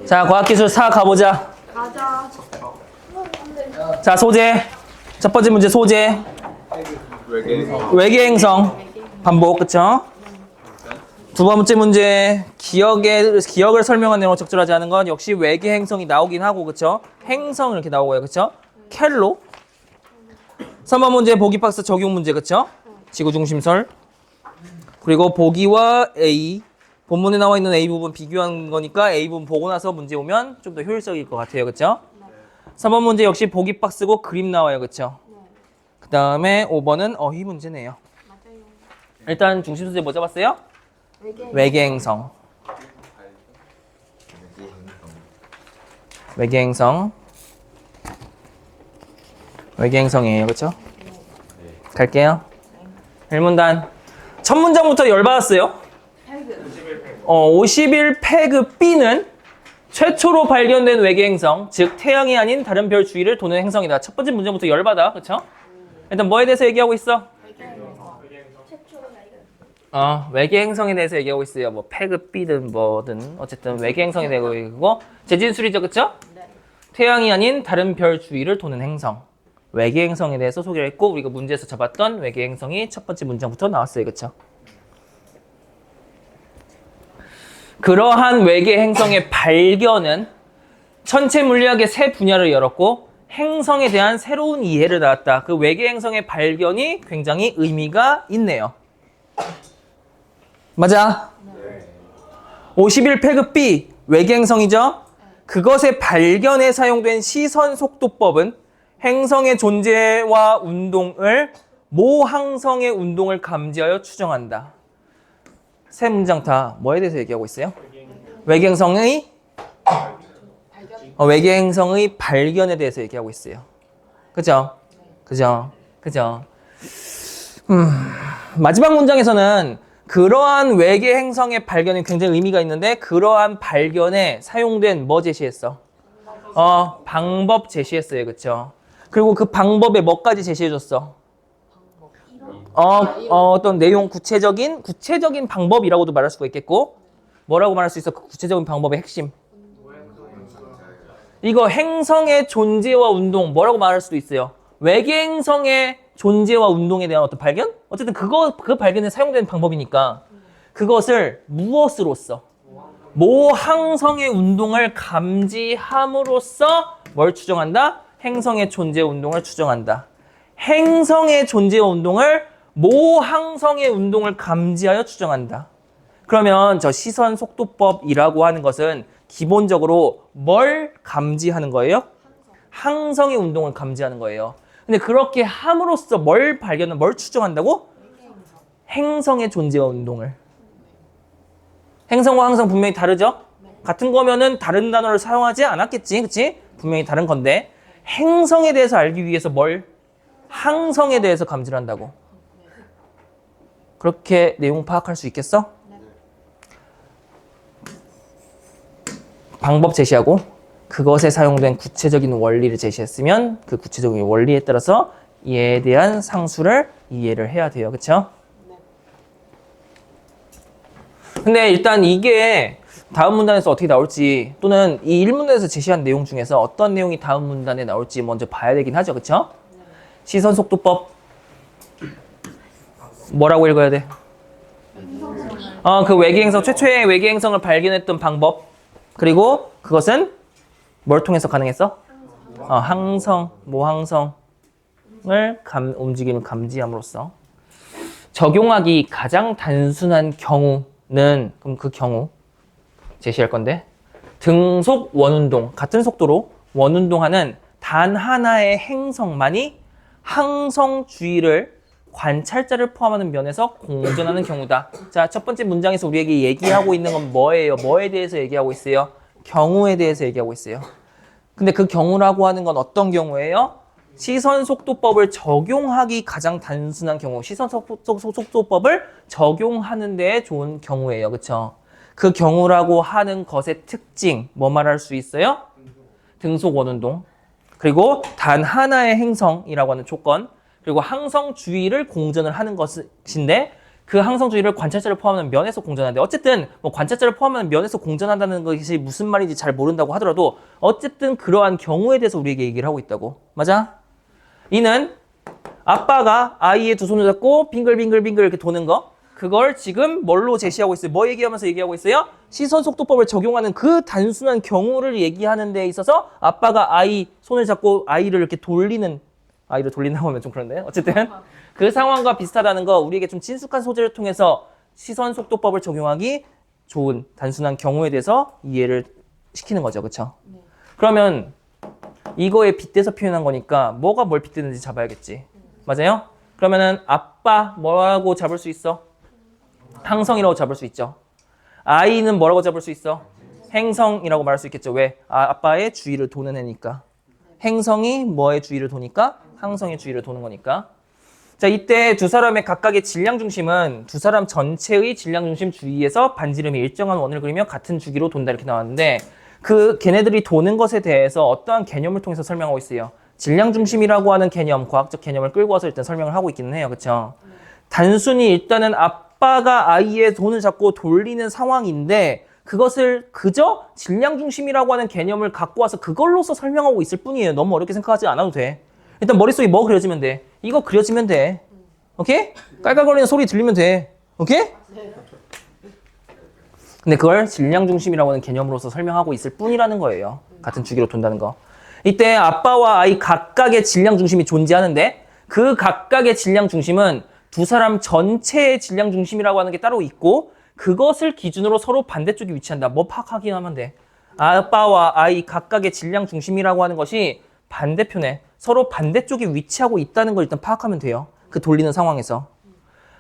자, 과학기술 4 가보자. 가자. 자, 소재. 첫 번째 문제 소재. 외계 행성. 반복, 그쵸? 두 번째 문제 기억을 설명한 내용을 적절하지 않은 건 역시 외계 행성이 나오긴 하고, 그쵸? 행성 이렇게 나오고요, 그쵸? 켈로. 3번 문제 보기 박스 적용 문제, 그쵸? 지구 중심설. 그리고 보기와 A, 본문에 나와 있는 A 부분 비교한 거니까 A 부분 보고 나서 문제 오면 좀 더 효율적일 것 같아요, 그쵸? 3번 문제 역시 보기 박스고 그림 나와요, 그쵸? 그 다음에 5번은 어휘 문제네요. 일단 중심 소재 뭐 잡았어요? 외계 행성. 외계 행성. 외계 행성이에요, 그쵸? 갈게요. 1문단. 첫 문장부터 열받았어요. 51 페그 B는 최초로 발견된 외계 행성, 즉 태양이 아닌 다른 별 주위를 도는 행성이다. 첫 번째 문제부터 열받아, 그쵸? 일단 뭐에 대해서 얘기하고 있어? 외계 행성에 대해서 얘기하고 있어요. 뭐 페그 B든 뭐든 어쨌든 외계 행성이 되고 있고 재진술이죠, 그쵸? 태양이 아닌 다른 별 주위를 도는 행성. 외계 행성에 대해서 소개를 했고 우리가 문제에서 잡았던 외계 행성이 첫 번째 문장부터 나왔어요, 그쵸? 그러한 외계 행성의 발견은 천체 물리학의 새 분야를 열었고 행성에 대한 새로운 이해를 낳았다. 그 외계 행성의 발견이 굉장히 의미가 있네요. 맞아? 51 페그 B 외계 행성이죠? 그것의 발견에 사용된 시선 속도법은 행성의 존재와 운동을 모 항성의 운동을 감지하여 추정한다. 세 문장 다 뭐에 대해서 얘기하고 있어요? 외계 행성의 발견에 대해서 얘기하고 있어요. 그죠? 그죠? 마지막 문장에서는 그러한 외계 행성의 발견이 굉장히 의미가 있는데 그러한 발견에 사용된 뭐 제시했어? 방법 제시했어요. 그쵸? 그리고 그 방법에 뭐까지 제시해줬어? 어떤 내용 구체적인 방법이라고도 말할 수가 있겠고 뭐라고 말할 수 있어? 그 구체적인 방법의 핵심. 이거 행성의 존재와 운동 뭐라고 말할 수도 있어요. 외계 행성의 존재와 운동에 대한 어떤 발견? 어쨌든 그 발견에 사용되는 방법이니까 그것을 무엇으로써? 모 항성의 운동을 감지함으로써 뭘 추정한다? 행성의 존재 운동을 추정한다. 행성의 존재와 운동을 모 항성의 운동을 감지하여 추정한다. 그러면 저 시선 속도법이라고 하는 것은 기본적으로 뭘 감지하는 거예요? 항성의 운동을 감지하는 거예요. 근데 그렇게 함으로써 뭘 추정한다고? 행성의 존재와 운동을. 행성과 항성 분명히 다르죠? 같은 거면은 다른 단어를 사용하지 않았겠지, 그치? 분명히 다른 건데 행성에 대해서 알기 위해서 항성에 대해서 감지를 한다고. 그렇게 내용 파악할 수 있겠어? 방법 제시하고 그것에 사용된 구체적인 원리를 제시했으면 그 구체적인 원리에 따라서 이에 대한 상수를 이해를 해야 돼요. 그쵸? 근데 일단 이게 다음 문단에서 어떻게 나올지 또는 이 1문단에서 제시한 내용 중에서 어떤 내용이 다음 문단에 나올지 먼저 봐야 되긴 하죠. 그쵸? 시선 속도법 뭐라고 읽어야 돼? 그 외계 행성 최초의 외계 행성을 발견했던 방법 그리고 그것은 뭘 통해서 가능했어? 모항성을 움직임을 감지함으로써 적용하기 가장 단순한 경우는 그럼 그 경우 제시할 건데 등속 원운동 같은 속도로 원운동하는 단 하나의 행성만이 항성 주위를 관찰자를 포함하는 면에서 공전하는 경우다. 자, 첫 번째 문장에서 우리에게 얘기하고 있는 건 뭐예요? 뭐에 대해서 얘기하고 있어요? 경우에 대해서 얘기하고 있어요. 근데 그 경우라고 하는 건 어떤 경우예요? 시선 속도법을 적용하기 가장 단순한 경우. 시선 속도법을 적용하는 데 좋은 경우예요. 그쵸? 그 경우라고 하는 것의 특징, 뭐 말할 수 있어요? 등속 원운동. 그리고 단 하나의 행성이라고 하는 조건. 그리고 항성 주위를 공전을 하는 것인데 그 항성주의를 관찰자를 포함하는 면에서 공전하는데 어쨌든 뭐 관찰자를 포함하는 면에서 공전한다는 것이 무슨 말인지 잘 모른다고 하더라도 어쨌든 그러한 경우에 대해서 우리에게 얘기를 하고 있다고. 맞아? 이는 아빠가 아이의 두 손을 잡고 빙글빙글빙글 이렇게 도는 거 그걸 지금 뭘로 제시하고 있어요? 뭐 얘기하면서 얘기하고 있어요? 시선속도법을 적용하는 그 단순한 경우를 얘기하는 데 있어서 아빠가 아이 손을 잡고 아이를 이렇게 아이를 돌린다고 하면 좀 그런데 어쨌든 그 상황과 비슷하다는 거 우리에게 좀 친숙한 소재를 통해서 시선속도법을 적용하기 좋은 단순한 경우에 대해서 이해를 시키는 거죠. 그렇죠? 네. 그러면 이거에 빗대서 표현한 거니까 뭐가 뭘 빗대는지 잡아야겠지. 맞아요? 그러면은 아빠 뭐라고 잡을 수 있어? 항성이라고 잡을 수 있죠. 아이는 뭐라고 잡을 수 있어? 행성이라고 말할 수 있겠죠. 왜? 아빠의 주위를 도는 애니까. 행성이 뭐의 주위를 도니까? 항성의 주위를 도는 거니까. 자, 이때 두 사람의 각각의 질량 중심은 두 사람 전체의 질량 중심 주위에서 반지름이 일정한 원을 그리며 같은 주기로 돈다 이렇게 나왔는데 그 걔네들이 도는 것에 대해서 어떠한 개념을 통해서 설명하고 있어요. 질량 중심이라고 하는 개념, 과학적 개념을 끌고 와서 일단 설명을 하고 있기는 해요. 그렇죠? 단순히 일단은 아빠가 아이의 손을 잡고 돌리는 상황인데 그것을 그저 질량 중심이라고 하는 개념을 갖고 와서 그걸로서 설명하고 있을 뿐이에요. 너무 어렵게 생각하지 않아도 돼. 일단 머릿속에 뭐 그려지면 돼? 이거 그려지면 돼. 오케이? 깔깔거리는 소리 들리면 돼. 오케이? 근데 그걸 질량 중심이라고 하는 개념으로서 설명하고 있을 뿐이라는 거예요. 같은 주기로 돈다는 거. 이때 아빠와 아이 각각의 질량 중심이 존재하는데 그 각각의 질량 중심은 두 사람 전체의 질량 중심이라고 하는 게 따로 있고 그것을 기준으로 서로 반대쪽에 위치한다. 뭐 파악하기만 하면 돼. 아빠와 아이 각각의 질량 중심이라고 하는 것이 반대편에 서로 반대쪽에 위치하고 있다는 걸 일단 파악하면 돼요. 그 돌리는 상황에서.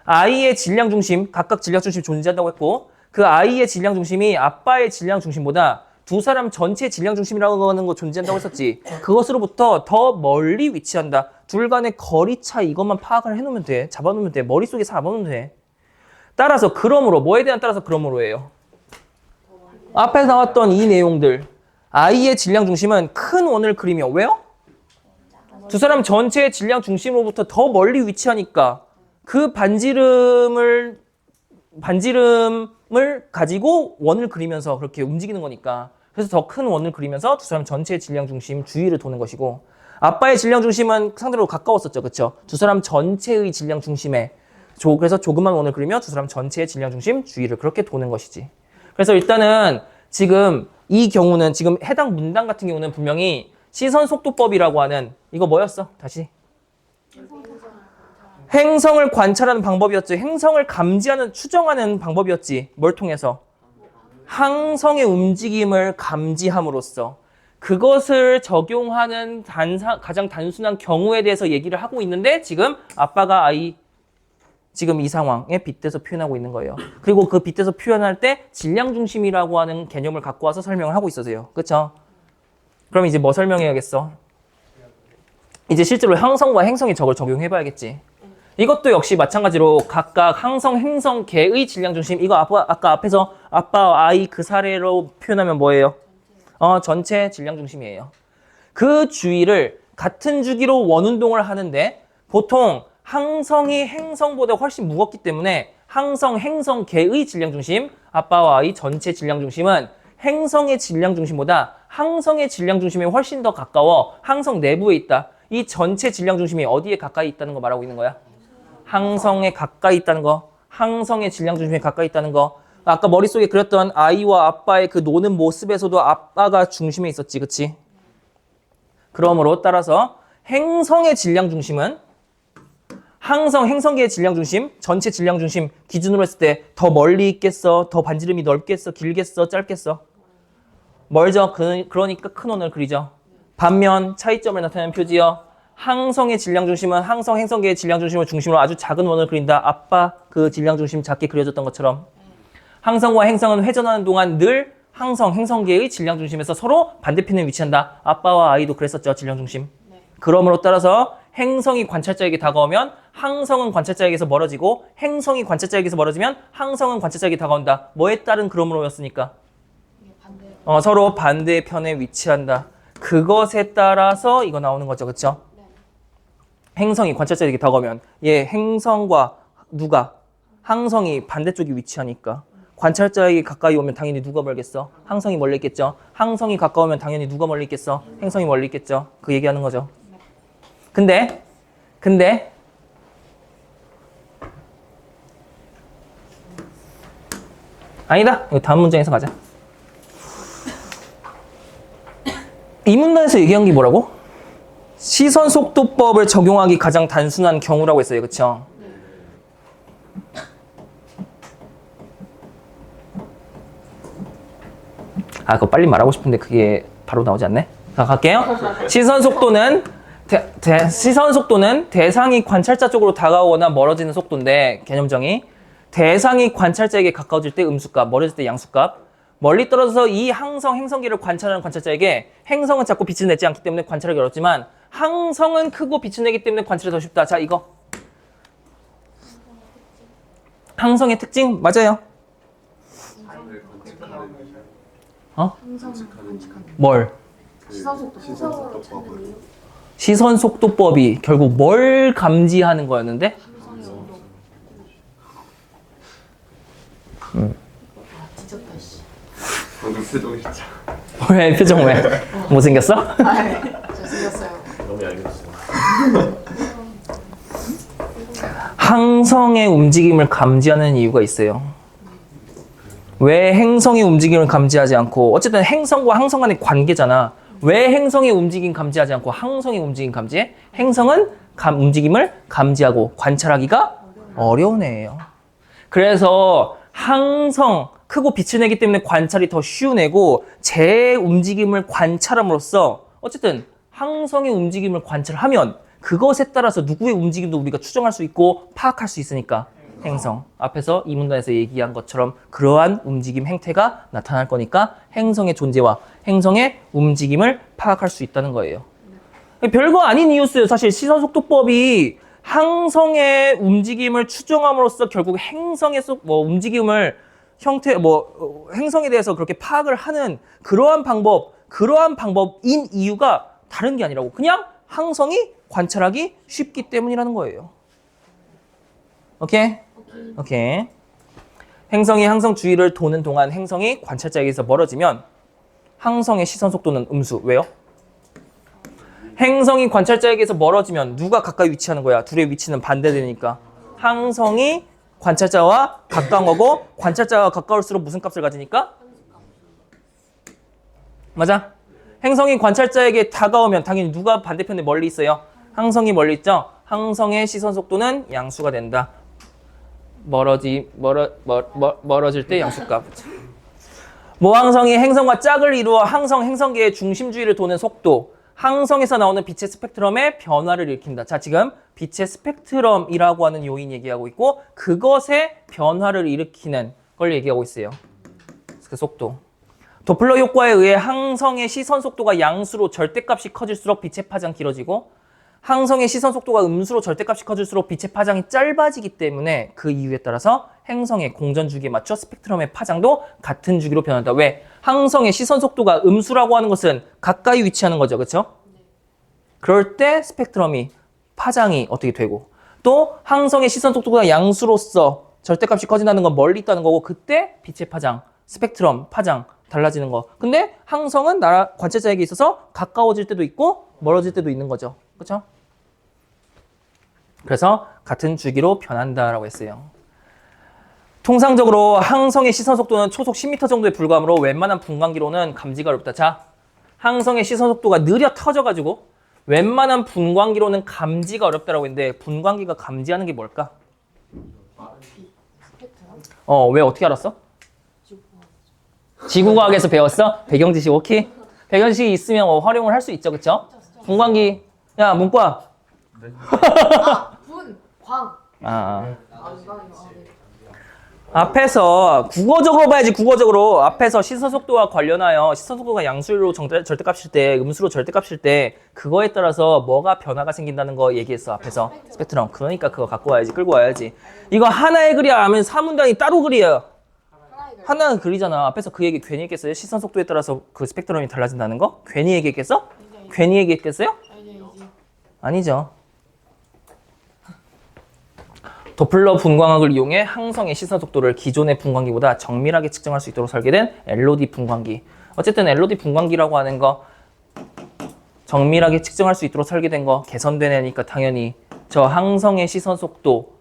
아이의 질량 중심, 각각 질량 중심이 존재한다고 했고 그 아이의 질량 중심이 아빠의 질량 중심보다 두 사람 전체의 질량 중심이라고 하는 거 존재한다고 했었지. 그것으로부터 더 멀리 위치한다. 둘 간의 거리 차 이것만 파악을 해놓으면 돼. 잡아놓으면 돼. 머릿속에 잡아놓으면 돼. 따라서 그러므로 뭐에 대한 따라서 그러므로예요. 앞에 나왔던 이 내용들. 아이의 질량 중심은 큰 원을 그리며 왜요? 두 사람 전체의 질량 중심으로부터 더 멀리 위치하니까 그 반지름을 가지고 원을 그리면서 그렇게 움직이는 거니까 그래서 더 큰 원을 그리면서 두 사람 전체의 질량 중심 주위를 도는 것이고 아빠의 질량 중심은 상대로 가까웠었죠. 그렇죠? 두 사람 전체의 질량 중심에 그래서 조그만 원을 그리며 두 사람 전체의 질량 중심 주위를 그렇게 도는 것이지. 그래서 일단은 지금 이 경우는 지금 해당 문단 같은 경우는 분명히 시선속도법이라고 하는 이거 뭐였어? 다시. 행성을 관찰하는 방법이었지. 행성을 감지하는, 추정하는 방법이었지. 뭘 통해서? 항성의 움직임을 감지함으로써 그것을 적용하는 가장 단순한 경우에 대해서 얘기를 하고 있는데 지금 아빠가 아이 지금 이 상황에 빗대서 표현하고 있는 거예요. 그리고 그 빗대서 표현할 때 질량 중심이라고 하는 개념을 갖고 와서 설명을 하고 있어서요. 그렇죠? 그럼 이제 뭐 설명해야겠어? 이제 실제로 항성과 행성이 저걸 적용해봐야겠지. 이것도 역시 마찬가지로 각각 항성, 행성, 개의 질량 중심 이거 아까 앞에서 아빠, 아이 그 사례로 표현하면 뭐예요? 전체 질량 중심이에요. 그 주위를 같은 주기로 원운동을 하는데 보통 항성이 행성보다 훨씬 무겁기 때문에 항성, 행성, 개의 질량 중심 아빠와 아이 전체 질량 중심은 행성의 질량 중심보다 항성의 질량 중심이 훨씬 더 가까워 항성 내부에 있다. 이 전체 질량 중심이 어디에 가까이 있다는 거 말하고 있는 거야? 항성에 가까이 있다는 거. 항성의 질량 중심에 가까이 있다는 거. 아까 머릿속에 그렸던 아이와 아빠의 그 노는 모습에서도 아빠가 중심에 있었지. 그치? 그러므로 따라서 행성의 질량 중심은 항성, 행성계의 질량 중심, 전체 질량 중심 기준으로 했을 때 더 멀리 있겠어? 더 반지름이 넓겠어? 길겠어? 짧겠어? 멀죠? 그러니까 큰 원을 그리죠. 반면 차이점을 나타내는 표지요. 항성의 질량 중심은 항성, 행성계의 질량 중심을 중심으로 아주 작은 원을 그린다. 아빠 그 질량 중심 작게 그려졌던 것처럼. 항성과 행성은 회전하는 동안 늘 항성, 행성계의 질량 중심에서 서로 반대편에 위치한다. 아빠와 아이도 그랬었죠. 질량 중심. 그러므로 따라서 행성이 관찰자에게 다가오면 항성은 관찰자에게서 멀어지고 행성이 관찰자에게서 멀어지면 항성은 관찰자에게 다가온다. 뭐에 따른 그러므로였으니까? 서로 반대편에 위치한다. 그것에 따라서 이거 나오는 거죠. 그렇죠? 행성이 관찰자에게 다가오면 행성과 누가? 항성이 반대쪽에 위치하니까. 관찰자에게 가까이 오면 당연히 누가 멀겠어? 항성이 멀리 있겠죠. 항성이 가까우면 당연히 누가 멀리 있겠어? 행성이 멀리 있겠죠. 그 얘기하는 거죠. 근데 아니다. 이거 다음 문장에서 가자. 이 문단에서 얘기한 게 뭐라고? 시선 속도법을 적용하기 가장 단순한 경우라고 했어요. 그쵸? 아, 그거 빨리 말하고 싶은데 그게 바로 나오지 않네? 자, 갈게요. 시선 속도는 대상이 관찰자 쪽으로 다가오거나 멀어지는 속도인데, 개념정의. 대상이 관찰자에게 가까워질 때 음수값, 멀어질 때 양수값. 멀리 떨어져서 이 항성, 행성계를 관찰하는 관찰자에게 행성은 자꾸 빛을 내지 않기 때문에 관찰하기 어렵지만 항성은 크고 빛을 내기 때문에 관찰이 더 쉽다. 자, 이거. 항성의 특징 맞아요. 어? 뭘? 시선 속도법이 결국 뭘 감지하는 거였는데? 뒤졌다 씨. 방금 표정이 진짜 왜 표정 왜? 못생겼어? 잘생겼어요. 너무 얄미웠어요. 항성의 움직임을 감지하는 이유가 있어요. 왜 행성의 움직임을 감지하지 않고, 어쨌든 행성과 항성 간의 관계잖아. 왜 행성의 움직임 감지하지 않고 항성의 움직임 감지해? 행성은 움직임을 감지하고 관찰하기가 어려운 애예요. 그래서 항성, 크고 빛을 내기 때문에 관찰이 더 쉬운 애고, 제 움직임을 관찰함으로써 어쨌든 항성의 움직임을 관찰하면 그것에 따라서 누구의 움직임도 우리가 추정할 수 있고 파악할 수 있으니까 행성. 앞에서 이 문단에서 얘기한 것처럼 그러한 움직임 행태가 나타날 거니까 행성의 존재와 행성의 움직임을 파악할 수 있다는 거예요. 별거 아닌 이유였어요. 사실 시선속도법이 항성의 움직임을 추정함으로써 결국 행성의 움직임을 행성에 대해서 그렇게 파악을 하는 그러한 방법인 이유가 다른 게 아니라고. 그냥 항성이 관찰하기 쉽기 때문이라는 거예요. 오케이? 오케이. 행성이 항성 주위를 도는 동안 행성이 관찰자에게서 멀어지면 항성의 시선 속도는 음수. 왜요? 행성이 관찰자에게서 멀어지면 누가 가까이 위치하는 거야? 둘의 위치는 반대되니까. 항성이 관찰자와 가까운 거고 관찰자와 가까울수록 무슨 값을 가지니까? 맞아? 행성이 관찰자에게 다가오면 당연히 누가 반대편에 멀리 있어요? 항성이 멀리 있죠? 항성의 시선 속도는 양수가 된다. 멀어질 때 양수값. 모항성이 행성과 짝을 이루어 항성, 행성계의 중심 주위를 도는 속도. 항성에서 나오는 빛의 스펙트럼의 변화를 일으킨다. 자, 지금 빛의 스펙트럼이라고 하는 요인 얘기하고 있고 그것의 변화를 일으키는 걸 얘기하고 있어요. 그 속도. 도플러 효과에 의해 항성의 시선 속도가 양수로 절대값이 커질수록 빛의 파장이 길어지고 항성의 시선 속도가 음수로 절대값이 커질수록 빛의 파장이 짧아지기 때문에 그 이유에 따라서 행성의 공전 주기에 맞춰 스펙트럼의 파장도 같은 주기로 변한다. 왜? 항성의 시선 속도가 음수라고 하는 것은 가까이 위치하는 거죠. 그렇죠? 그럴 때 스펙트럼이 파장이 어떻게 되고 또 항성의 시선 속도가 양수로서 절대값이 커진다는 건 멀리 있다는 거고 그때 빛의 파장, 스펙트럼, 파장 달라지는 거. 근데 항성은 관찰자에게 있어서 가까워질 때도 있고 멀어질 때도 있는 거죠. 그렇죠? 그래서 같은 주기로 변한다라고 했어요. 통상적으로 항성의 시선 속도는 초속 10m 정도에 불과하므로 웬만한 분광기로는 감지가 어렵다. 자, 항성의 시선 속도가 느려 터져가지고 웬만한 분광기로는 감지가 어렵다라고 했는데 분광기가 감지하는 게 뭘까? 왜 어떻게 알았어? 지구과학에서 배웠어? 배경지식 오케이? 배경지식이 있으면 활용을 할 수 있죠. 그쵸? 분광기. 야, 문과. 광. 앞에서 국어적으로 봐야지. 국어적으로 앞에서 시선 속도와 관련하여 시선 속도가 양수로 절대값일 때 음수로 절대값일 때 그거에 따라서 뭐가 변화가 생긴다는 거 얘기했어. 앞에서 스펙트럼. 그러니까 그거 갖고 와야지. 끌고 와야지. 이거 하나의 글이야 아니면 사문단이 따로 글이에요? 하나는 글이잖아. 앞에서 그 얘기 괜히 했겠어요? 시선 속도에 따라서 그 스펙트럼이 달라진다는 거? 괜히 얘기했겠어? 괜히 얘기했겠어요? 아니죠. 도플러 분광학을 이용해 항성의 시선 속도를 기존의 분광기보다 정밀하게 측정할 수 있도록 설계된 LOD 분광기. 어쨌든 LOD 분광기라고 하는 거 정밀하게 측정할 수 있도록 설계된 거 개선된 애니까 당연히 저 항성의 시선 속도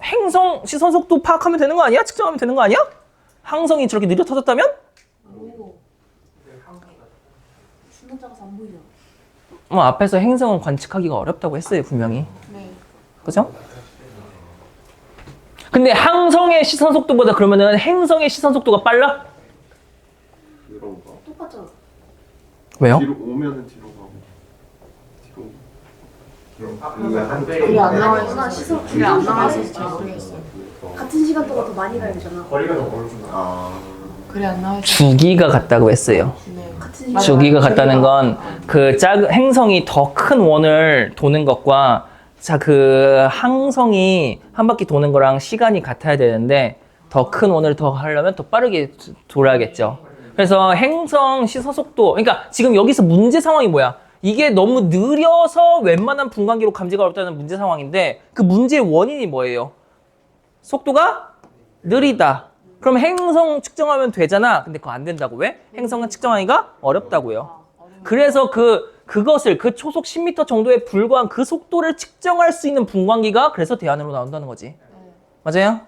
행성 시선 속도 파악하면 되는 거 아니야? 측정하면 되는 거 아니야? 항성이 저렇게 느려 터졌다면? 오. 중간 작아서 안 보이잖아. 앞에서 행성은 관측하기가 어렵다고 했어요 분명히. 네. 그죠? 근데 항성의 시선 속도보다 그러면은 행성의 시선 속도가 빨라? 그런가? 똑같잖아. 왜요? 뒤로 오면은 뒤로 가고 뒤로 그게 안 나와 있구나. 시선 그게 안 나와 있어서 잘 모르겠어. 같은 시간 동안 더 많이 가야 되잖아. 그래 안 나와 있어. 주기가 같다고 했어요. 네. 같은 시간. 주기가 같다는 건 그 작은 행성이 더 큰 원을 도는 것과 그 항성이 한 바퀴 도는 거랑 시간이 같아야 되는데 더 큰 원을 더 하려면 더 빠르게 돌아야겠죠. 그래서 행성 시선 속도, 그러니까 지금 여기서 문제 상황이 뭐야? 이게 너무 느려서 웬만한 분광기로 감지가 어렵다는 문제 상황인데 그 문제의 원인이 뭐예요? 속도가 느리다. 그럼 행성 측정하면 되잖아. 근데 그거 안 된다고. 왜? 행성은 측정하기가 어렵다고요. 그래서 그것을 그 초속 10m 정도에 불과한 그 속도를 측정할 수 있는 분광기가 그래서 대안으로 나온다는 거지. 맞아요?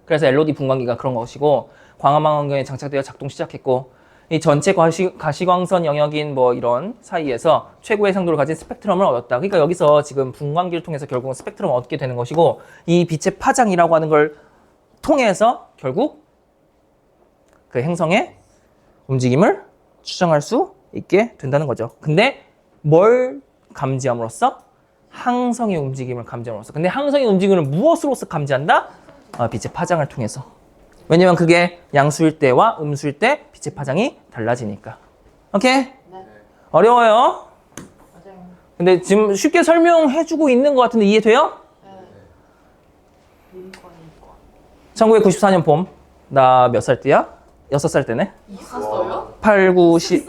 그래서 LOD 분광기가 그런 것이고 광화망 환경에 장착되어 작동 시작했고 이 전체 가시광선 영역인 뭐 이런 사이에서 최고의 상도를 가진 스펙트럼을 얻었다. 그러니까 여기서 지금 분광기를 통해서 결국은 스펙트럼을 얻게 되는 것이고 이 빛의 파장이라고 하는 걸 통해서 결국 그 행성의 움직임을 추정할 수 있게 된다는 거죠. 근데 뭘 감지함으로써? 항성의 움직임을 감지함으로써. 근데 항성의 움직임을 무엇으로서 감지한다? 빛의 파장을 통해서. 왜냐면 그게 양수일 때와 음수일 때 빛의 파장이 달라지니까. 오케이? 네. 어려워요? 맞아요. 근데 지금 쉽게 설명해주고 있는 것 같은데 이해돼요? 네. 1994년 봄. 나 몇 살 때야? 6살 때네? 있었어요? 8, 9, 10.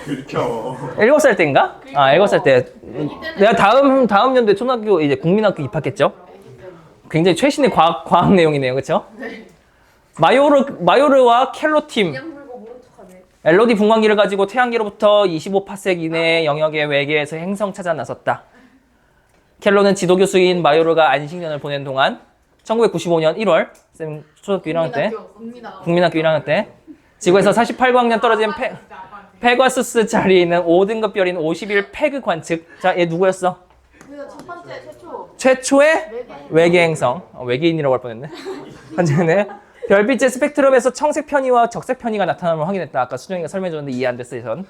들켜 7살 때인가? 7살 때. 내가 다음 연도에 초등학교, 이제 국민학교 입학했죠? 굉장히 최신의 과학 내용이네요. 그쵸? 마요르와 켈로 팀. 그냥 물고 모른 척하네. LOD 분광기를 가지고 태양계로부터 25파섹 이내 영역의 외계에서 행성 찾아 나섰다. 켈로는 지도 교수인 마요르가 안식년을 보낸 동안 1995년 1월 쌤 초등학교 1학년 때 국민학교 1학년 때 지구에서 48광년 떨어진 페가수스 자리에 있는 5등급 별인 51 페그 관측. 자, 얘 누구였어? 첫 번째 최초. 최초의 외계 행성. 외계인이라고 할 뻔했네. 한전에 별빛의 스펙트럼에서 청색 편의와 적색 편의가 나타남을 확인했다. 아까 수정이가 설명해줬는데 이해 안 됐어요, 전.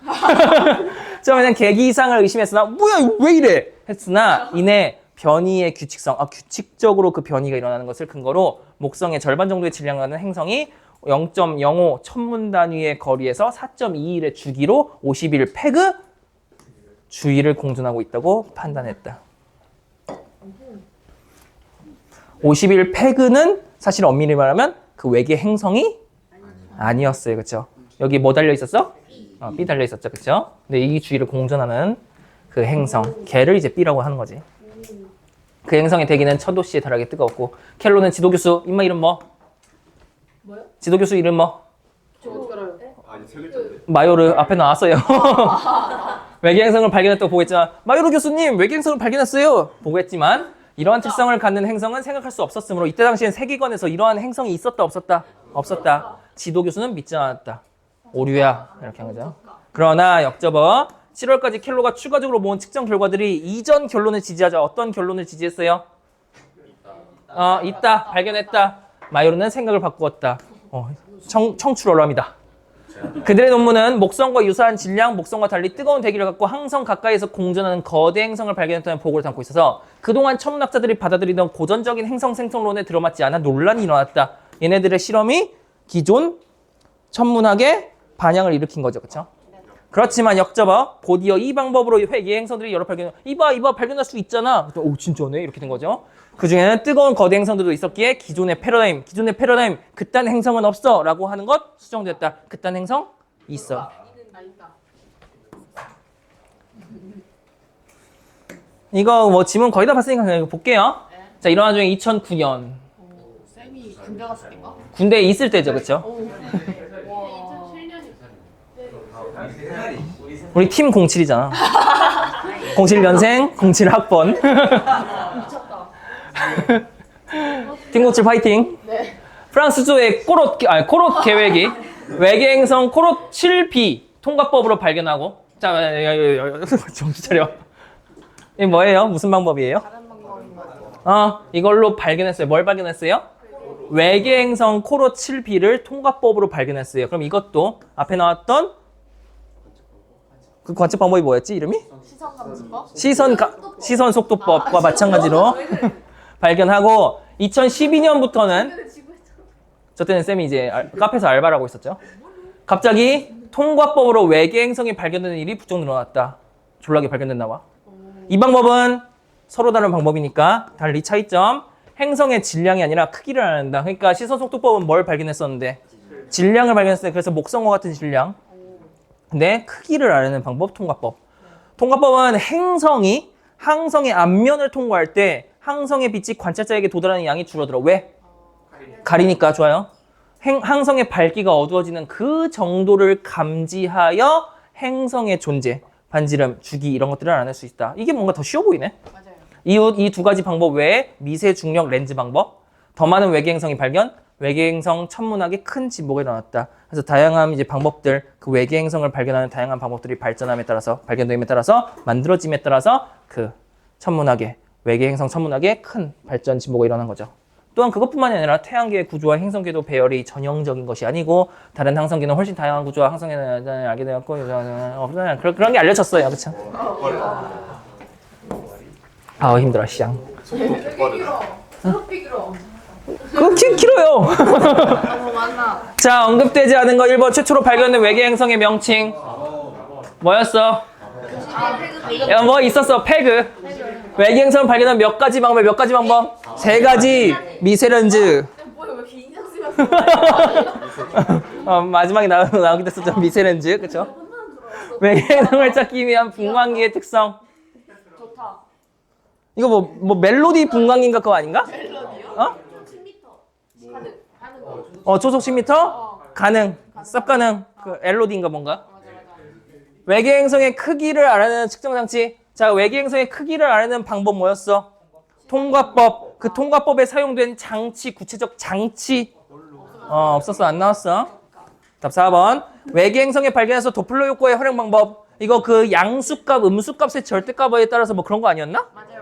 처음에는 계기 이상을 의심했으나 뭐야 이거 왜 이래 했으나 이내 변이의 규칙성, 규칙적으로 그 변이가 일어나는 것을 근거로 목성의 절반 정도의 질량을 가는 행성이 0.05 천문 단위의 거리에서 4.21의 주기로 51 페그 주위를 공전하고 있다고 판단했다. 51 페그는 사실 엄밀히 말하면 그 외계 행성이 아니었어요. 그렇죠? 여기 뭐 달려 있었어? B 달려 있었죠. 그렇죠? 근데 이 주위를 공전하는 그 행성, 걔를 이제 B라고 하는 거지. 그 행성의 대기는 1000도씨에 달하게 뜨거웠고 켈로는 지도교수 인마 이름 뭐? 뭐요? 지도교수 이름 뭐? 저 어떻게 알아요? 아니 세 글자인데 마요르 앞에 나왔어요. 외계 행성을 발견했다고 보고했지만 마요르 교수님 외계 행성을 발견했어요. 보고했지만 이러한 특성을 갖는 행성은 생각할 수 없었으므로 이때 당시엔 세계관에서 이러한 행성이 있었다 없었다? 없었다. 지도교수는 믿지 않았다. 오류야 이렇게 한 거죠. 그러나 역접어 7월까지 켈로가 추가적으로 모은 측정 결과들이 이전 결론을 지지하자. 어떤 결론을 지지했어요? 있다. 발견했다. 마요르는 생각을 바꾸었다. 청출어람이다. 그들의 논문은 목성과 유사한 질량, 목성과 달리 뜨거운 대기를 갖고 항성 가까이에서 공전하는 거대 행성을 발견했다는 보고를 담고 있어서 그동안 천문학자들이 받아들이던 고전적인 행성 생성론에 들어맞지 않아 논란이 일어났다. 얘네들의 실험이 기존 천문학의 반향을 일으킨 거죠. 그렇죠? 그렇지만 역접어 곧이어 이 방법으로 외계 행성들이 여러 발견. 이봐 발견할 수 있잖아. 오 진짜네 이렇게 된 거죠. 그 중에는 뜨거운 거대 행성들도 있었기에 기존의 패러다임 그딴 행성은 없어라고 하는 것 수정됐다. 그딴 행성 있어. 이거 뭐 지문 거의 다 봤으니까 그냥 이거 볼게요. 자, 일어난 중에 2009년. 쌤이 군대 갔을 때인가? 군대에 있을 때죠, 그쵸? 와. 우리 팀 07이잖아. 07년생, 07학번. 미쳤다. 팀 07 파이팅. 네. 프랑스조의 코롯 계획이 외계 행성 코롯 7b 통과법으로 발견하고. 자, 정신 차려. 이게 뭐예요? 무슨 방법이에요? 다른 방법인 것 같아요. 이걸로 발견했어요. 뭘 발견했어요? 외계 행성 코롯 7b를 통과법으로 발견했어요. 그럼 이것도 앞에 나왔던 그 관측 방법이 뭐였지? 이름이? 시선 감지법? 시선 속도법과 마찬가지로 발견하고 2012년부터는 저 때는 쌤이 이제 카페에서 알바를 하고 있었죠. 갑자기 통과법으로 외계 행성이 발견되는 일이 부쩍 늘어났다. 졸라게 발견됐나 봐. 이 방법은 서로 다른 방법이니까 달리 차이점. 행성의 질량이 아니라 크기를 알아낸다. 그러니까 시선 속도법은 뭘 발견했었는데? 질량을 발견했어요. 그래서 목성과 같은 질량. 근데 크기를 알아내는 방법 통과법. 통과법은 행성이 항성의 앞면을 통과할 때 항성의 빛이 관찰자에게 도달하는 양이 줄어들어. 왜? 가리니까. 좋아요. 항성의 밝기가 어두워지는 그 정도를 감지하여 행성의 존재, 반지름, 주기 이런 것들을 알아낼 수 있다. 이게 뭔가 더 쉬워 보이네. 맞아요. 이 두 가지 방법 외에 미세 중력 렌즈 방법, 더 많은 외계 행성이 발견, 외계 행성 천문학의 큰 진보가 일어났다. 그래서 다양한 이제 방법들, 그 외계 행성을 발견하는 다양한 방법들이 발전함에 따라서, 발견됨에 따라서, 만들어짐에 따라서 그 천문학의, 외계 행성 천문학의 큰 발전 진보가 일어난 거죠. 또한 그것뿐만이 아니라 태양계의 구조와 행성계도 배열이 전형적인 것이 아니고 다른 항성계는 훨씬 다양한 구조와 항성계는 알게 되었고 그런 게 알려졌어요. 그렇죠? 아우 힘들어 시장. 그거 길어요. 맞나? 자, 언급되지 않은 거 1번 최초로 발견된 외계 행성의 명칭 뭐였어? 야, 뭐 있었어? 패그. 외계 행성을 발견한 몇 가지 방법? 몇 가지 방법? 3가지 미세 렌즈. 뭐야 왜 이렇게 인상 쓰면서 마지막에 나오기도 했었죠. 미세 렌즈. 그쵸? 외계 행성을 찾기 위한 분광기의 특성. 좋다. 이거 뭐 멜로디 분광기인가 그거 아닌가? 멜로디요? 어? 10m. 가는 거. 초속 10m? 가능. 쌉 가능. 그 LOD인가 뭔가? 맞아. 외계 행성의 크기를 알아내는 측정 장치. 자, 외계 행성의 크기를 알아내는 방법 뭐였어? 통과법. 그 통과법에 사용된 장치, 구체적 장치. 없었어. 안 나왔어. 답 4번. 외계 행성의 발견에서 도플러 효과의 활용 방법. 이거 그 양수값, 음수값의 절대값에 따라서 뭐 그런 거 아니었나? 맞아요.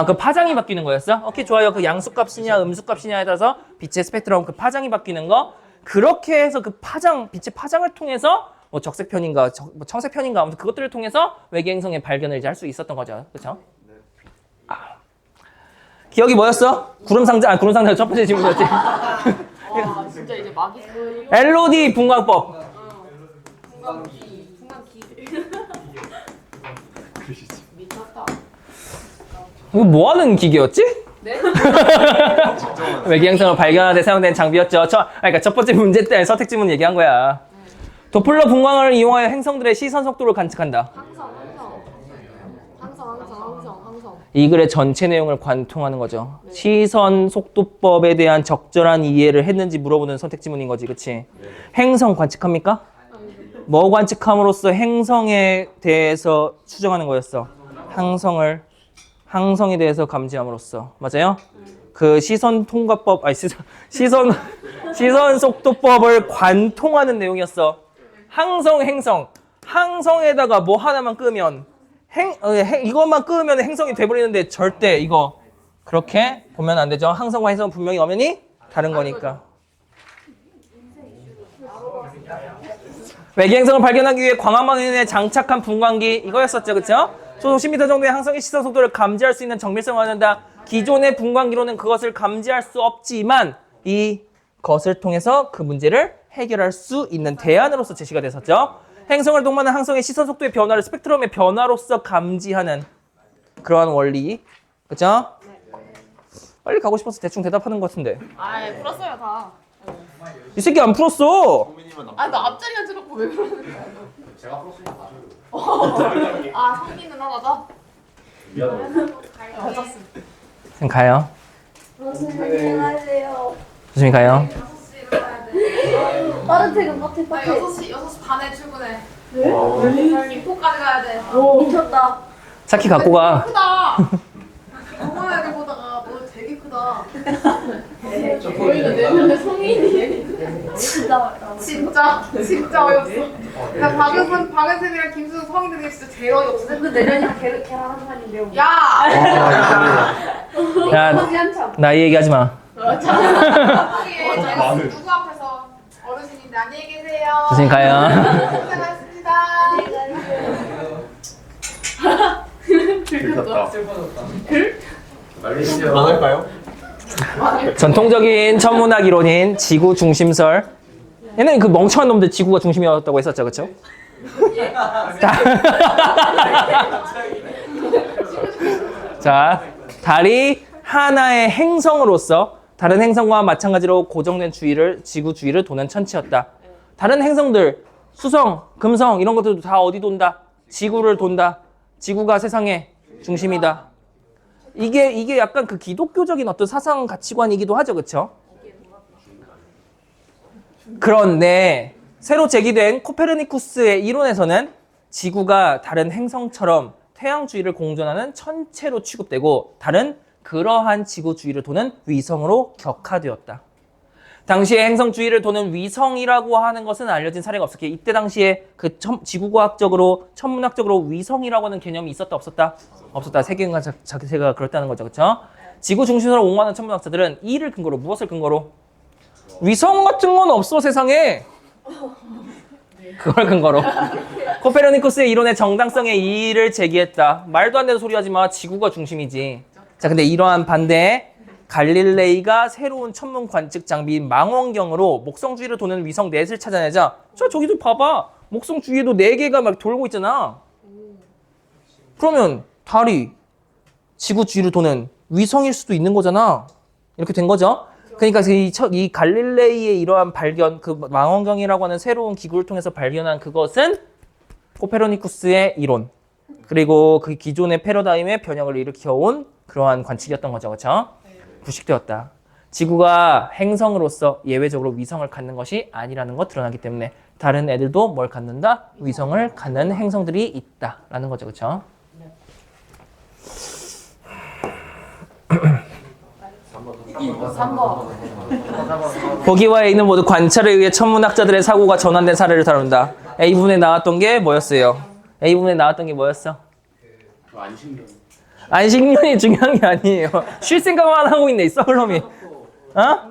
그 파장이 바뀌는 거였어? 오케이, 좋아요. 그 양수값이냐, 음수값이냐에 따라서 빛의 스펙트럼, 그 파장이 바뀌는 거. 그렇게 해서 그 파장, 빛의 파장을 통해서 뭐 적색편인가, 뭐 청색편인가, 아무튼 그것들을 통해서 외계 행성의 발견을 이제 할 수 있었던 거죠. 그쵸? 기억이 뭐였어? 구름상자 첫 번째 질문이었지. 와 진짜 이제 막이 LOD 분광법. 분광기. 미쳤다. 이거 뭐 하는 기계였지? 네? 외계 행성을 발견하는 데 사용된 장비였죠. 그러니까 첫 번째 문제 때 선택 지문 얘기한 거야. 도플러 분광을 이용하여 행성들의 시선 속도를 관측한다. 항성. 이 글의 전체 내용을 관통하는 거죠. 시선 속도법에 대한 적절한 이해를 했는지 물어보는 선택 지문인 거지, 그치? 행성 관측합니까? 뭐 관측함으로써 행성에 대해서 추정하는 거였어. 항성에 대해서 감지함으로써. 맞아요? 그 시선 통과법, 시선 속도법을 관통하는 내용이었어. 행성. 항성에다가 뭐 하나만 끄면 이것만 끄면 행성이 돼버리는데 절대 이거 그렇게 보면 안 되죠. 항성과 행성은 분명히 엄연히 다른 거니까. 외계 행성을 발견하기 위해 광학망원에 장착한 분광기 이거였었죠, 그렇죠? 초속 10m 정도의 항성의 시선 속도를 감지할 수 있는 정밀성을 얻는다. 기존의 분광기로는 그것을 감지할 수 없지만 이것을 통해서 그 문제를 해결할 수 있는 대안으로서 제시가 됐었죠. 행성을 동반한 항성의 시선 속도의 변화를 스펙트럼의 변화로서 감지하는 그러한 원리. 그렇죠? 빨리 가고 싶어서 대충 대답하는 것 같은데. 풀었어요 다. 이 새끼 안 풀었어. 나 앞자리가 들었고 왜 그러는 거야? 제가 풀었으니까 성기는 하나다. 미안해. 맞았어. 지금 가요. 선생님 안녕하세요. 조심히 가요. 6시 일어나야 돼. 빠른 퇴근 나 빠트. 6시 반에 출근해. 네? 입구까지 가야 돼. 미쳤다. 차키 갖고 가. 크다. 저번 애들 보다가 너 되게 크다. 저희가 내년에 성인이. 진짜. 진짜 어이없어. 나 박은쌤이랑 김수정 성인들이 진짜 제일 어이없어. 근데 내년이랑 계란 한 판인데요. 야! 야, 한참. 나이 얘기하지 마. 많은. 누구 앞에서 어르신인데 안녕히 계세요. 조심히 가요. 고생하셨습니다. 들켰다. 그만할까요? 전통적인 천문학 이론인 지구 중심설. 옛날에 그 멍청한 놈들 지구가 중심이었다고 했었죠, 그렇죠? 자, 달이 하나의 행성으로서 다른 행성과 마찬가지로 고정된 지구 주위를 도는 천체였다. 다른 행성들, 수성, 금성 이런 것들도 다 어디 돈다? 지구를 돈다. 지구가 세상의 중심이다. 이게 약간 그 기독교적인 어떤 사상 가치관이기도 하죠, 그렇죠? 그런데 새로 제기된 코페르니쿠스의 이론에서는 지구가 다른 행성처럼 태양 주위를 공전하는 천체로 취급되고 다른 그러한 지구 주위를 도는 위성으로 격화되었다. 당시에 행성 주위를 도는 위성이라고 하는 것은 알려진 사례가 없었기에 이때 당시에 그 지구과학적으로 천문학적으로 위성이라고 하는 개념이 있었다 없었다? 없었다. 세계관 자체가 그렇다는 거죠. 그렇죠? 지구 중심으로 옹호하는 천문학자들은 이를 근거로 무엇을 근거로? 위성 같은 건 없어 세상에. 그걸 근거로 코페르니쿠스의 이론의 정당성에 이의를 제기했다. 말도 안 되는 소리 하지 마. 지구가 중심이지. 자, 근데 이러한 반대에 갈릴레이가 새로운 천문 관측 장비인 망원경으로 목성 주위를 도는 위성 넷을 찾아내자. 저기도 봐봐. 목성 주위에도 4개가 막 돌고 있잖아. 그러면 달이 지구 주위를 도는 위성일 수도 있는 거잖아. 이렇게 된 거죠. 그러니까 이 갈릴레이의 이러한 발견, 그 망원경이라고 하는 새로운 기구를 통해서 발견한 그것은 코페르니쿠스의 이론, 그리고 그 기존의 패러다임의 변형을 일으켜온 그러한 관측이었던 거죠. 그렇죠? 부식되었다. 지구가 행성으로서 예외적으로 위성을 갖는 것이 아니라는 것 드러나기 때문에 다른 애들도 뭘 갖는다? 위성을 갖는 행성들이 있다라는 거죠. 그렇죠? 보기와 A는 모두 관찰에 의해 천문학자들의 사고가 전환된 사례를 다룬다. A부분에 나왔던 게 뭐였어요? A부분에 나왔던 게 뭐였어? 안식년. 안식년이 중요한 게 아니에요. 쉴 생각만 하고 있네, 이 썩을놈이. 어?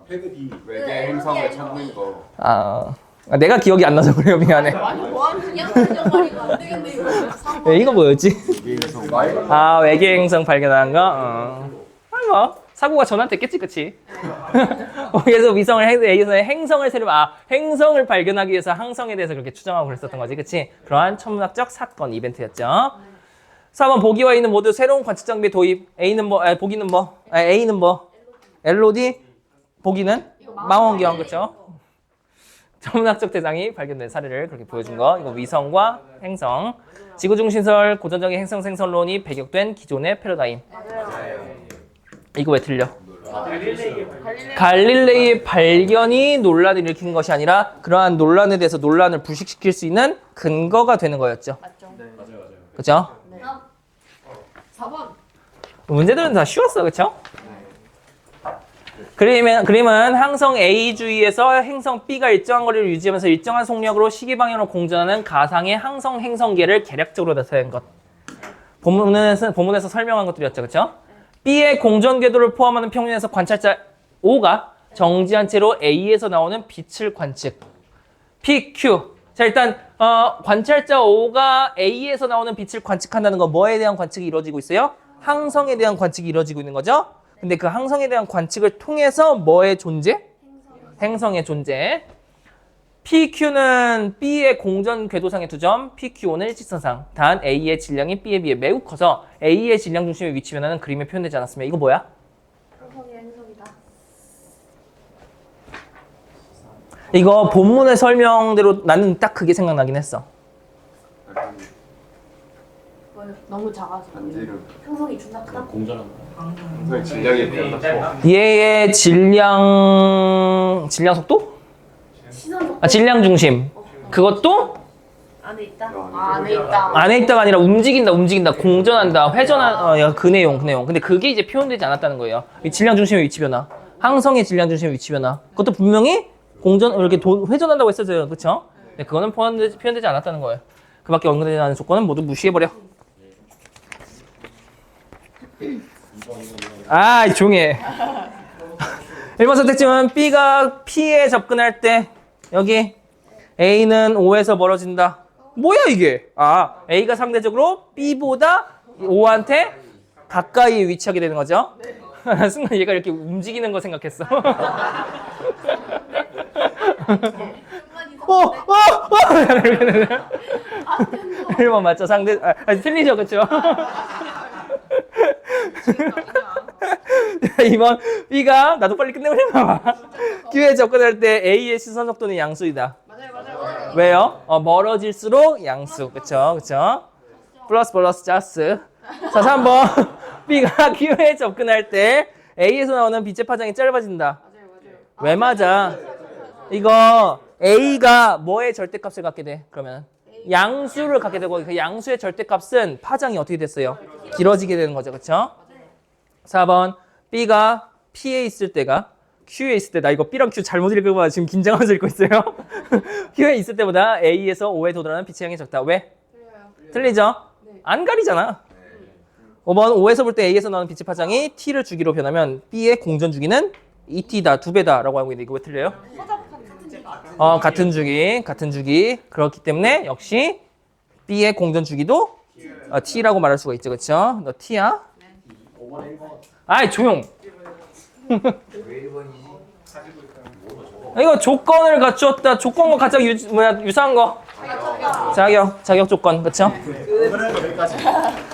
패드비 외계 행성을 찾는 거. 내가 기억이 안 나서 그래요. 미안해. 아니 뭐하는 그냥 정말이가 안 되겠네 이거. 이거 뭐였지? 외계 행성. 외계 행성 발견한 거? 뭐 사고가 전환됐겠지, 그치? 그래서 행성을 행성을 발견하기 위해서 항성에 대해서 그렇게 추정하고 그랬었던 거지, 그치? 그러한 천문학적 사건, 이벤트였죠. 4번 보기와 A는 모두 새로운 관측 장비 도입. A는 뭐? 보기는 뭐? A는 뭐? LOD? 보기는? 망원경, 그쵸? 천문학적 대상이 발견된 사례를 그렇게 보여준 거. 이거 위성과 행성. 지구 중심설 고전적인 행성 생성론이 배격된 기존의 패러다임. 이거 왜 틀려? 갈릴레이의 발견이 논란을 일으킨 것이 아니라 그러한 논란에 대해서 논란을 불식시킬 수 있는 근거가 되는 거였죠. 맞죠? 그죠? 4번. 문제들은 다 쉬웠어, 그쵸? 그림은 항성 A 주위에서 행성 B가 일정한 거리를 유지하면서 일정한 속력으로 시계 방향으로 공전하는 가상의 항성 행성계를 계략적으로 나타낸 것. 본문에서 설명한 것들이었죠, 그렇죠? B의 공전 궤도를 포함하는 평면에서 관찰자 O가 정지한 채로 A에서 나오는 빛을 관측. PQ. 자, 일단 관찰자 O가 A에서 나오는 빛을 관측한다는 건 뭐에 대한 관측이 이루어지고 있어요? 항성에 대한 관측이 이루어지고 있는 거죠? 근데 그 항성에 대한 관측을 통해서 뭐의 존재? 행성의 존재. PQ는 B의 공전 궤도상의 두 점, PQ5는 일직선상. 단 A의 질량이 B에 비해 매우 커서 A의 질량 중심의 위치 변화는 그림에 표현되지 않았으며 이거 뭐야? 행성이다. 이거 본문의 설명대로 나는 딱 그게 생각나긴 했어. 너무 작아서. 안지름. 형성이 존나 크다. 공전한 거. 형성의 질량이 별로 얘의 질량 속도? 시선 속도. 아, 질량 중심. 그것도 안에 있다. 안에 있다. 안에 있다가 아니라 움직인다, 공전한다, 회전한, 그 내용. 근데 그게 이제 표현되지 않았다는 거예요. 이 질량 중심의 위치 변화. 항성의 질량 중심의 위치 변화. 그것도 분명히 이렇게 회전한다고 했었어요. 그쵸? 네, 그거는 표현되지 않았다는 거예요. 그 밖에 언급되지 않은 조건은 모두 무시해버려. 조용히 해. 1번 선택지는 B가 P에 접근할 때 여기 A는 O에서 멀어진다. 뭐야 이게? A가 상대적으로 B보다 O한테 가까이 위치하게 되는 거죠. 순간 얘가 이렇게 움직이는 거 생각했어. 1번 맞죠? 틀리죠, 그쵸? 2번 B가 나도 빨리 끝내버리나 봐. Q에 접근할 때 A의 시선 속도는 양수이다. 맞아요. 왜요? 멀어질수록 양수. 그쵸? 플러스 짜스. 자, 3번 B가 Q에 접근할 때 A에서 나오는 빛의 파장이 짧아진다. 왜 맞아? 이거 A가 뭐의 절대값을 갖게 돼? 그러면 양수를 갖게 되고 그 양수의 절대값은 파장이 어떻게 됐어요? 길어지게 되는 거죠. 그쵸? 4번 B가 P에 있을 때가 Q에 있을 때, 나 이거 B랑 Q 잘못 읽으면 지금 긴장하면서 읽고 있어요. Q에 있을 때보다 A에서 O에 도달하는 빛의 양이 적다. 왜? 틀리죠? 안 가리잖아. 5번 O에서 볼 때 A에서 나오는 빛의 파장이 T를 주기로 변하면 B의 공전 주기는 2T다, 2배다 라고 하고 있는데 이거 왜 틀려요? 같은 주기. 그렇기 때문에 역시 B의 공전 주기도 T라고 말할 수가 있죠. 그쵸? 너 T야? 조용. 이거 조건을 갖추었다. 조건과 가장 유사한 거. 자격 조건. 그쵸?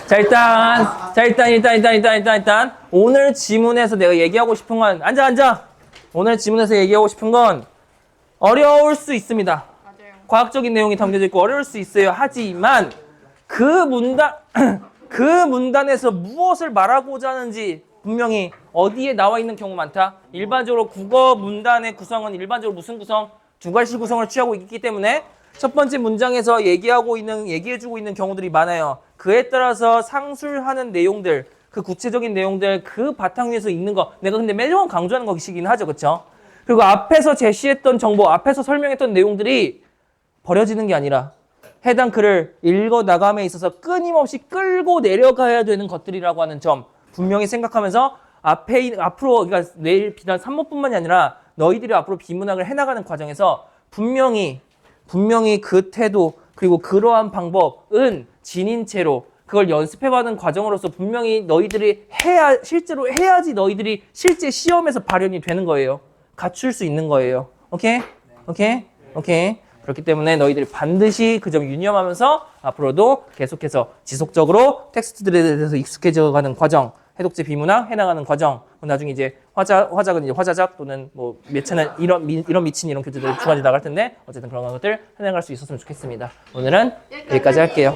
자, 일단 오늘 지문에서 내가 얘기하고 싶은 건 앉아. 오늘 지문에서 얘기하고 싶은 건 어려울 수 있습니다. 맞아요. 과학적인 내용이 담겨져 있고 어려울 수 있어요. 하지만 그 문단에서 무엇을 말하고자 하는지 분명히 어디에 나와 있는 경우 많다. 일반적으로 국어 문단의 구성은 일반적으로 무슨 구성? 두 가지 구성을 취하고 있기 때문에 첫 번째 문장에서 얘기해주고 있는 경우들이 많아요. 그에 따라서 상술하는 내용들, 그 구체적인 내용들, 그 바탕 위에서 있는 거. 내가 근데 매번 강조하는 것이긴 하죠. 그쵸? 그리고 앞에서 제시했던 정보, 앞에서 설명했던 내용들이 버려지는 게 아니라 해당 글을 읽어 나감에 있어서 끊임없이 끌고 내려가야 되는 것들이라고 하는 점 분명히 생각하면서 앞으로 그러니까 내일 비단 3문뿐만이 아니라 너희들이 앞으로 비문학을 해나가는 과정에서 분명히 그 태도 그리고 그러한 방법은 지닌 채로 그걸 연습해가는 과정으로서 분명히 너희들이 실제로 해야지 너희들이 실제 시험에서 발현이 되는 거예요. 갖출 수 있는 거예요. 오케이? 그렇기 때문에 너희들이 반드시 그 점 유념하면서 앞으로도 계속해서 지속적으로 텍스트들에 대해서 익숙해져가는 과정, 해독제 비문학 해나가는 과정, 나중에 이제 화작은 이제 화자작 또는 뭐 매체는 이런 미친 이런 교재들 두 가지 나갈 텐데 어쨌든 그런 것들 해나갈 수 있었으면 좋겠습니다. 오늘은 여기까지 할게요.